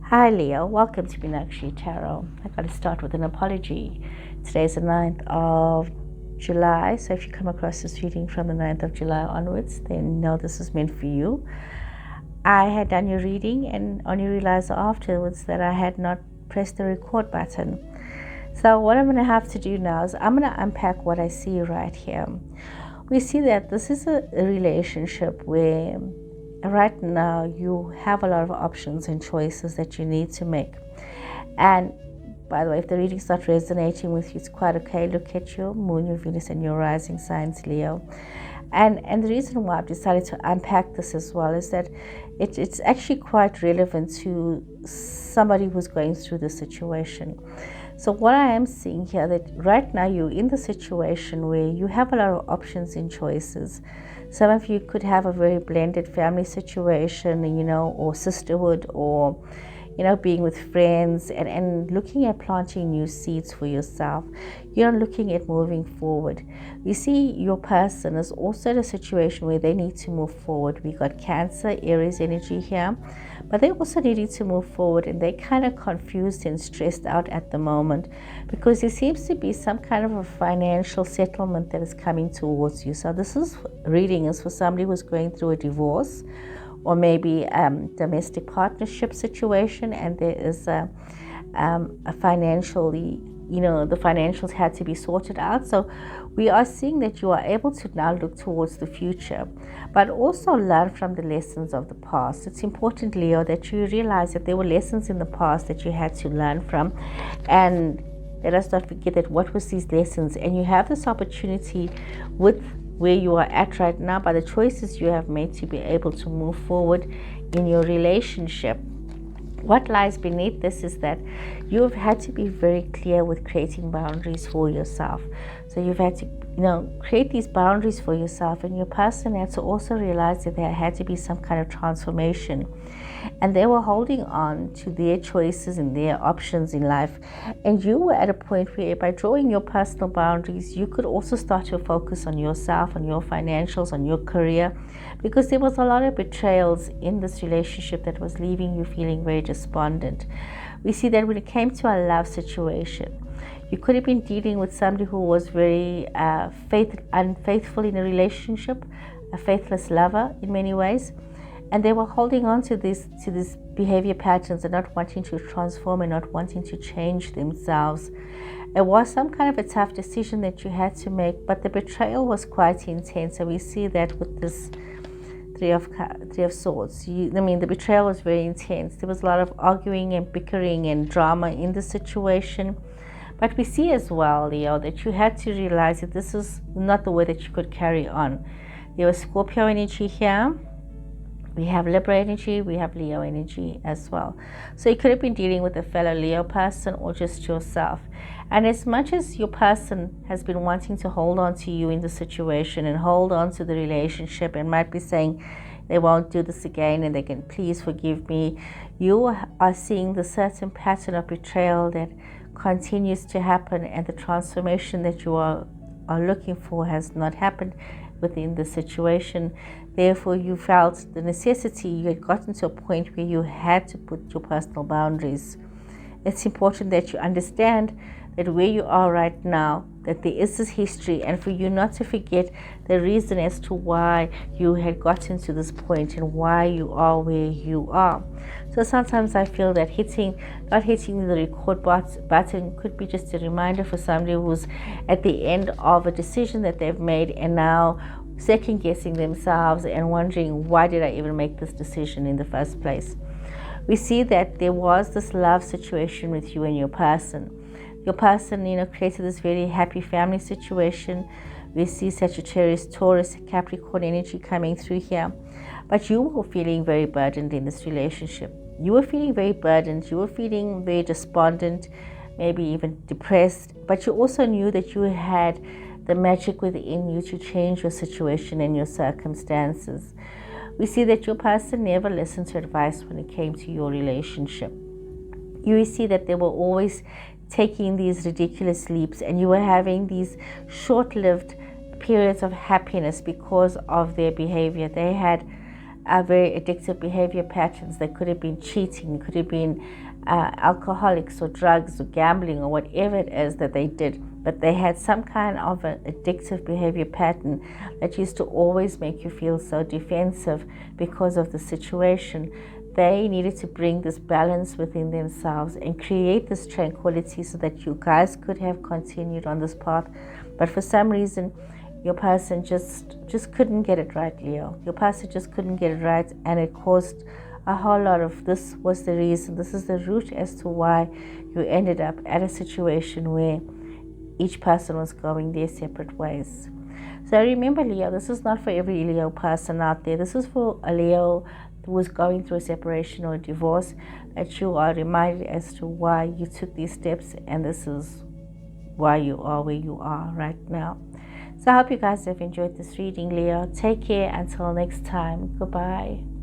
Hi Leo, welcome to Meenakshi Tarot. I got to start with an apology. Today's the 9th of July, so if you come across this reading from the 9th of July onwards, then know this is meant for you. I had done your reading and only realized afterwards that I had not pressed the record button. So what I'm going to have to do now is I'm going to unpack what I see right here. We see that this is a relationship where right now you have a lot of options and choices that you need to make. And by the way, if the reading's not resonating with you, it's quite okay. Look at your moon, your Venus, and your rising signs, Leo. And the reason why I've decided to unpack this as well is that it's actually quite relevant to somebody who's going through this situation. So what I am seeing here, that right now you're in the situation where you have a lot of options and choices. Some of you could have a very blended family situation, or sisterhood, or being with friends and looking at planting new seeds for yourself. You're looking at moving forward. You see your person is also in a situation where they need to move forward. We got Cancer, Aries energy here, but they also needing to move forward, and they're kind of confused and stressed out at the moment because there seems to be some kind of a financial settlement that is coming towards you. So this reading is for somebody who's going through a divorce, or maybe domestic partnership situation, and there is a financially, the financials had to be sorted out. So we are seeing that you are able to now look towards the future, but also learn from the lessons of the past. It's important, Leo, that you realize that there were lessons in the past that you had to learn from, and let us not forget that what was these lessons. And you have this opportunity with where you are at right now, by the choices you have made, to be able to move forward in your relationship. What lies beneath this is that you have had to be very clear with creating boundaries for yourself. So you've had to, create these boundaries for yourself, and your person had to also realize that there had to be some kind of transformation. And they were holding on to their choices and their options in life. And you were at a point where, by drawing your personal boundaries, you could also start to focus on yourself, on your financials, on your career, because there was a lot of betrayals in this relationship that was leaving you feeling very despondent. We see that when it came to a love situation, you could have been dealing with somebody who was very unfaithful in a relationship, a faithless lover in many ways. And they were holding on to these behavior patterns and not wanting to transform and not wanting to change themselves. It was some kind of a tough decision that you had to make, but the betrayal was quite intense. So we see that with this Three of Swords. The betrayal was very intense. There was a lot of arguing and bickering and drama in the situation. But we see as well, Leo, that you had to realize that this is not the way that you could carry on. There was Scorpio energy here. We have Libra energy, we have Leo energy as well. So you could have been dealing with a fellow Leo person or just yourself. And as much as your person has been wanting to hold on to you in the situation and hold on to the relationship and might be saying they won't do this again and they can please forgive me, you are seeing the certain pattern of betrayal that continues to happen, and the transformation that you are looking for has not happened within the situation. Therefore, you felt the necessity, you had gotten to a point where you had to put your personal boundaries. It's important that you understand that where you are right now, that there is this history, and for you not to forget the reason as to why you had gotten to this point and why you are where you are. So sometimes I feel that not hitting the record button could be just a reminder for somebody who's at the end of a decision that they've made and now second guessing themselves and wondering, why did I even make this decision in the first place? We see that there was this love situation with you and your person. Your person, created this very happy family situation. We see Sagittarius, Taurus, Capricorn energy coming through here. But you were feeling very burdened in this relationship. You were feeling very burdened. You were feeling very despondent, maybe even depressed. But you also knew that you had the magic within you to change your situation and your circumstances. We see that your person never listened to advice when it came to your relationship. You see that they were always taking these ridiculous leaps, and you were having these short-lived periods of happiness because of their behavior. They had very addictive behavior patterns. They could have been cheating, could have been alcoholics or drugs or gambling or whatever it is that they did, but they had some kind of an addictive behavior pattern that used to always make you feel so defensive because of the situation. They needed to bring this balance within themselves and create this tranquility so that you guys could have continued on this path. But for some reason, your person just couldn't get it right, Leo. Your person just couldn't get it right, and it caused a whole lot of, this was the reason, this is the root as to why you ended up at a situation where each person was going their separate ways. So remember, Leo, this is not for every Leo person out there. This is for a Leo who is going through a separation or a divorce, that you are reminded as to why you took these steps, and this is why you are where you are right now. So I hope you guys have enjoyed this reading, Leo. Take care until next time. Goodbye.